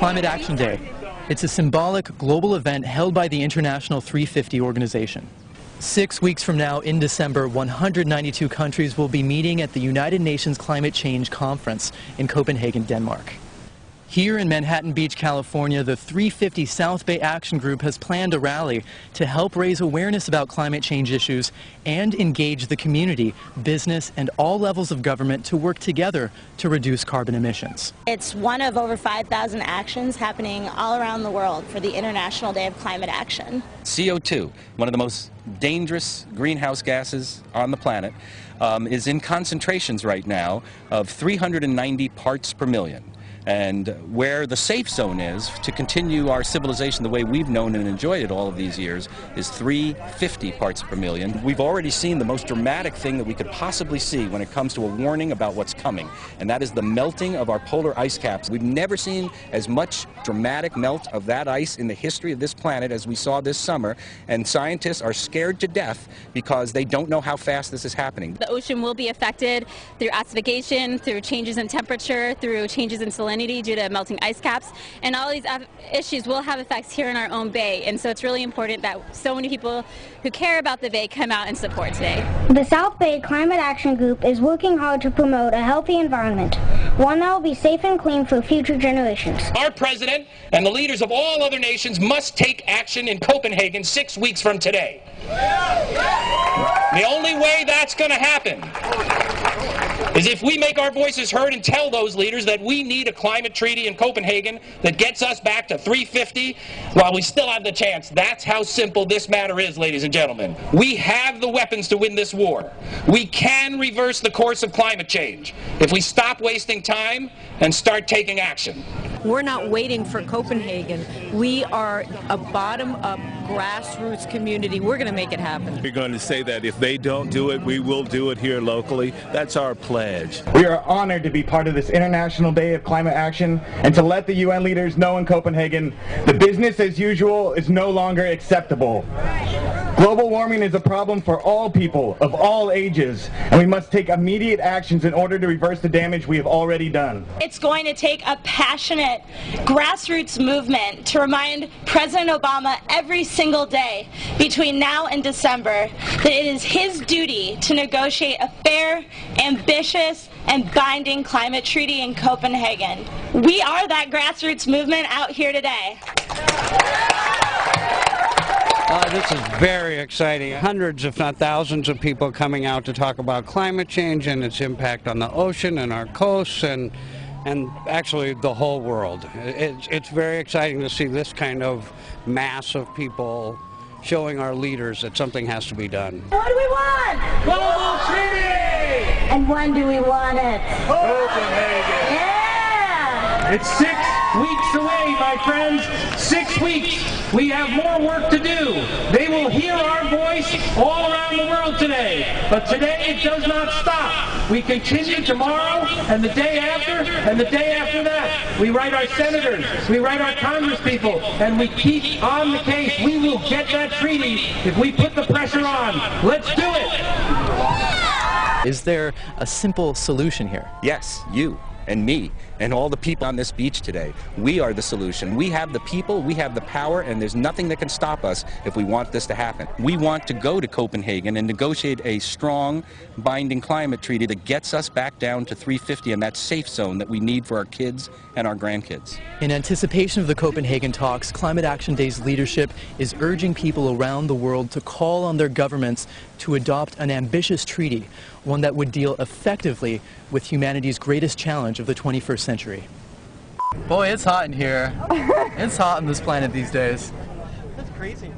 Climate Action Day. It's a symbolic global event held by the International 350 organization. 6 weeks from now, in December, 192 countries will be meeting at the United Nations Climate Change Conference in Copenhagen, Denmark. Here in Manhattan Beach, California, the 350 South Bay Action Group has planned a rally to help raise awareness about climate change issues and engage the community, business, and all levels of government to work together to reduce carbon emissions. It's one of over 5,000 actions happening all around the world for the International Day of Climate Action. CO2, one of the most dangerous greenhouse gases on the planet, is in concentrations right now of 390 parts per million. And where the safe zone is to continue our civilization the way we've known and enjoyed it all of these years is 350 parts per million. We've already seen the most dramatic thing that we could possibly see when it comes to a warning about what's coming, and that is the melting of our polar ice caps. We've never seen as much dramatic melt of that ice in the history of this planet as we saw this summer, and scientists are scared to death because they don't know how fast this is happening. The ocean will be affected through acidification, through changes in temperature, through changes in salinity due to melting ice caps, and all these issues will have effects here in our own bay, and so it's really important that so many people who care about the bay come out and support today. The South Bay Climate Action Group is working hard to promote a healthy environment, one that will be safe and clean for future generations. Our president and the leaders of all other nations must take action in Copenhagen 6 weeks from today. The only way that's going to happen is if we make our voices heard and tell those leaders that we need a climate treaty in Copenhagen that gets us back to 350 while we still have the chance. That's how simple this matter is, ladies and gentlemen. We have the weapons to win this war. We can reverse the course of climate change if we stop wasting time and start taking action. We're not waiting for Copenhagen. We are a bottom-up grassroots community. We're going to make it happen. We're going to say that if they don't do it, we will do it here locally. That's our pledge. We are honored to be part of this International Day of Climate Action and to let the UN leaders know in Copenhagen the business as usual is no longer acceptable. Global warming is a problem for all people of all ages, and we must take immediate actions in order to reverse the damage we have already done. It's going to take a passionate grassroots movement to remind President Obama every single day between now and December that it is his duty to negotiate a fair, ambitious, and binding climate treaty in Copenhagen. We are that grassroots movement out here today. This is very exciting. Hundreds, if not thousands, of people coming out to talk about climate change and its impact on the ocean and our coasts and actually the whole world. It's very exciting to see this kind of mass of people showing our leaders that something has to be done. What do we want? Global treaty! And when do we want it? Copenhagen! Yeah! It's 6 weeks away, my friends. 6 weeks. We have more work to do. They will hear our voice all around the world today. But today it does not stop. We continue tomorrow and the day after and the day after that. We write our senators, we write our congresspeople, and we keep on the case. We will get that treaty if we put the pressure on. Let's do it. Is there a simple solution here? Yes, you and me and all the people on this beach today. We are the solution. We have the people, we have the power, and there's nothing that can stop us if we want this to happen. We want to go to Copenhagen and negotiate a strong, binding climate treaty that gets us back down to 350 in that safe zone that we need for our kids and our grandkids. In anticipation of the Copenhagen talks, Climate Action Day's leadership is urging people around the world to call on their governments to adopt an ambitious treaty, one that would deal effectively with humanity's greatest challenge of the 21st century. Boy, it's hot in here. It's hot on this planet these days. That's crazy.